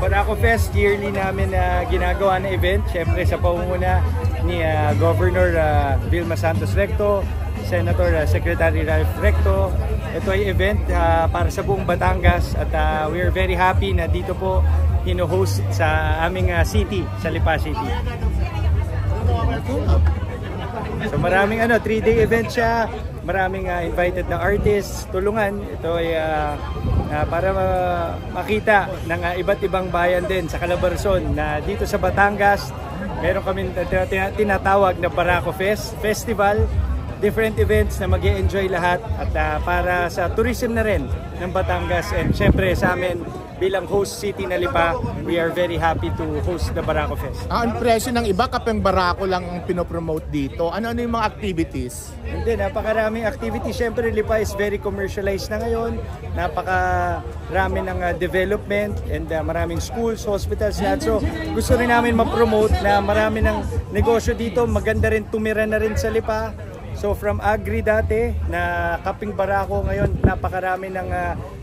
Barako Fest, yearly namin na ginagawa na event. Siyempre sa pamumuna ni Governor Vilma Santos Recto, Senator Secretary Ralph Recto. Ito ay event para sa buong Batangas at we are very happy na dito po hino-host sa aming city, sa Lipa City. So maraming 3-day event siya, maraming invited na artists, tulungan. Ito ay para makita ng iba't ibang bayan din sa Calabarzon na dito sa Batangas. Meron kami tinatawag na Barako Festival, different events na mag-e-enjoy lahat at para sa tourism na rin ng Batangas. And syempre sa amin bilang host city na Lipa, we are very happy to host the Barako Fest. Ang impression ng iba kapag Barako lang ang pinopromote dito, ano-ano yung mga activities? Hindi, napakaraming activities. Syempre Lipa is very commercialized na ngayon. Napakarami ng development and maraming schools, hospitals lahat. So gusto rin namin ma-promote na marami ng negosyo dito. Maganda rin tumira na rin sa Lipa. So from agri dati na Kaping Barako, ngayon napakarami ng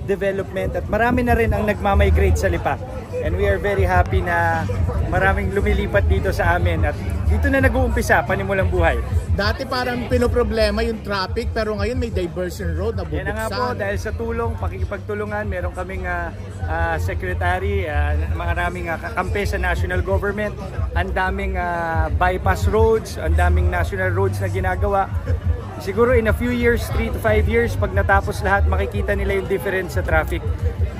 development at marami na rin ang nagmamigrate sa Lipa. And we are very happy na maraming lumilipat dito sa amin at dito na nag-uumpisa panimulang buhay. Dati parang pinoproblema yung traffic pero ngayon may diversion road na bubuksan. Yan na nga po, dahil sa tulong, pakikipagtulungan, meron kaming secretary, maraming kakampi sa national government, ang daming bypass roads, ang daming national roads na ginagawa. Siguro in a few years, 3 to 5 years, pag natapos lahat, makikita nila yung difference sa traffic.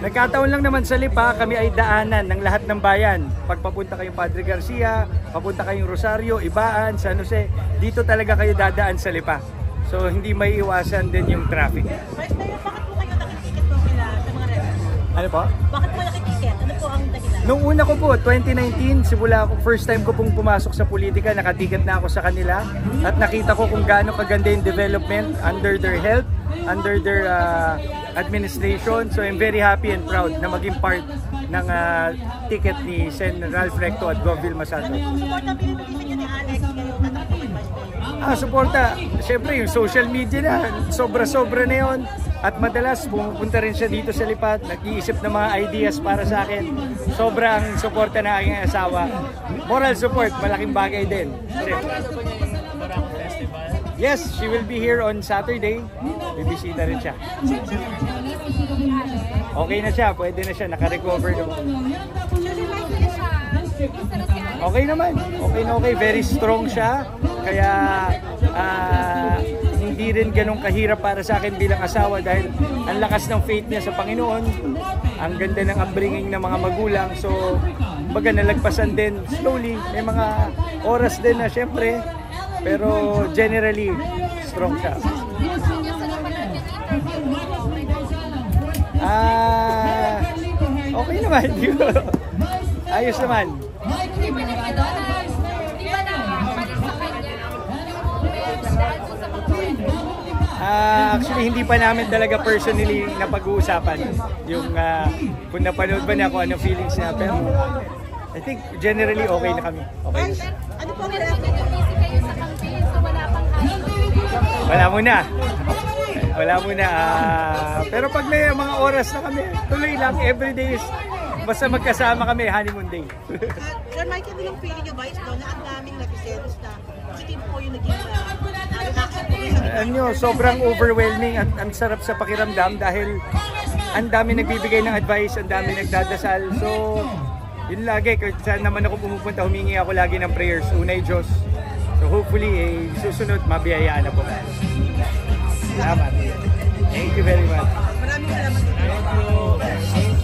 Nagkataon lang naman sa Lipa, kami ay daanan ng lahat ng bayan. Pag papunta kayong Padre Garcia, papunta kayong Rosario, Ibaan, San Jose, dito talaga kayo dadaan sa Lipa. So hindi may iwasan din yung traffic. Vice Mayor, bakit po kayo nakitiket po sa mga restaurant? Ano po? Bakit po nakitiket? Ano po ang dahilan? Nung una ko po, 2019, simula ako, first time ko pong pumasok sa politika, nakatiket na ako sa kanila at nakita ko kung gaano kaganda yung development under their help, under their administration. So I'm very happy and proud na maging part ng ticket ni Sen. Ralph Recto at Gov. Vilma Santos. Suporta pinipilitan niyo ni Alex ngayong tatakbo kay Vice Mayor? Suporta. Siyempre yung social media na, sobra-sobra na yun. At madalas pumunta rin siya dito sa Lipa, nag-iisip ng mga ideas para sa akin. Sobrang suporta na aking asawa. Moral support, malaking bagay din. Yes, she will be here on Saturday. Bibisita rin siya. Okay na siya, pwede na siya, naka-recover naman. Okay naman, okay, very strong siya. Kaya hindi rin ganun kahirap para sa akin bilang asawa dahil ang lakas ng faith niya sa Panginoon. Ang ganda ng upbringing ng mga magulang. So, baga nalagpasan din slowly. May mga oras din na syempre, pero generally, strong siya. Okay naman. Ayos naman. Actually, hindi pa namin talaga personally napag-uusapan yung kung napanood ba niya, kung anong feelings niya. Pero I think generally okay na kami. Okay. Ano po ang Wala muna. Pero pag may mga oras na kami, tuloy lang, everyday is basta magkasama kami, honeymoon day. Sir Mike, ano yung feeling niyo, Vice, na ang daming nag-sense na positive po yung naging reaction po? Sobrang overwhelming at ang sarap sa pakiramdam dahil ang dami nagbibigay ng advice, ang dami nagdadasal. So, yun lagi, kahit saan naman ako pumupunta, humingi ako lagi ng prayers, unay Diyos. So hopefully, susunod, mabiyayaan na po. Salamat. Thank you very much. Maraming salamat. Thank you.